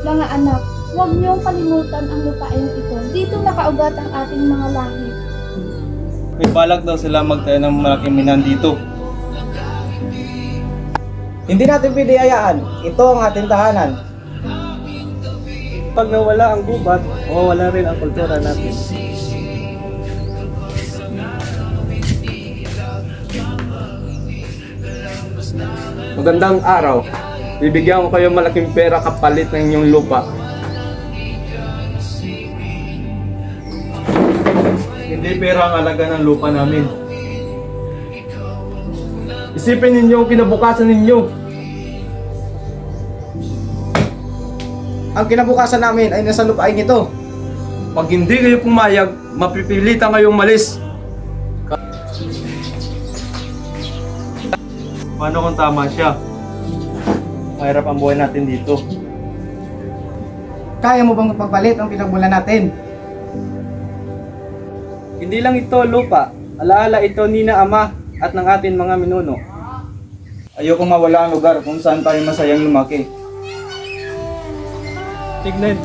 Mga anak, huwag niyong kalimutan ang lupain ito. Dito nakaugat ang ating mga lahi. May balak daw sila magtayo ng malaking minan dito. Hindi natin pwede hayaan. Ito ang ating tahanan. Pag nawala ang gubat, mawawala rin ang kultura natin. Magandang araw. Bibigyan ko kayo malaking pera kapalit ng inyong lupa. Hindi pera ang alaga ng lupa namin. Isipin ninyo ang kinabukasan ninyo. Ang kinabukasan namin ay nasa lupain ito. Pag hindi kayo pumayag, mapipilitan kayong malis. Paano kung tama siya? Mahirap ang buhay natin dito. Kaya mo bang pagpalit ang pinagmulan natin? Hindi lang ito lupa. Alaala ito ni na ama at ng ating mga minuno. Ayoko mawala ang lugar kung saan tayo masayang lumaki.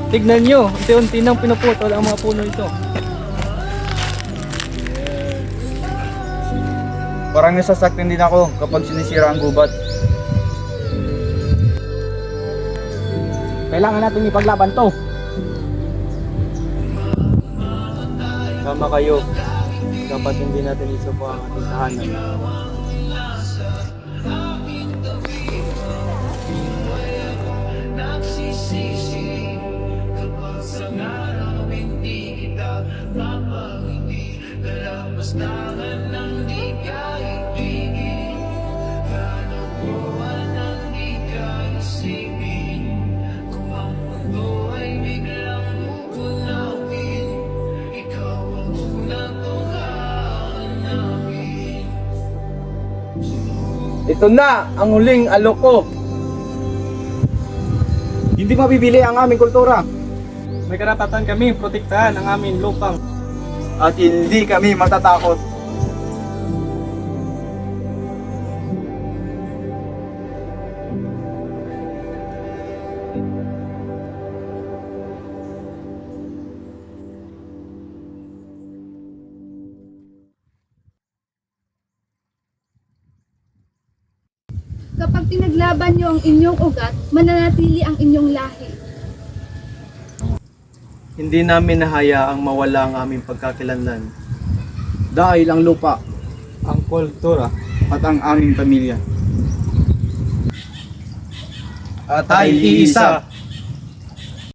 Tignan nyo, unti-unti nang pinuputol ang mga puno ito. Parang nasasaktan din ako kapag sinisira ang gubat. Kailangan natin ipaglaban to. Tama kayo. Dapat hindi natin isuko ang ating tahanan. Ito na ang huling alok ko. Hindi mabibili ang aming kultura. May karapatan kami protektahan ang aming lupang. At hindi kami matatakot. Kapag pinaglaban niyo ang inyong ugat, mananatili ang inyong lahi. Hindi namin nahayaang mawala ang aming pagkakilanlan. Dahil ang lupa Ang kultura at ang aming pamilya at ay iisa.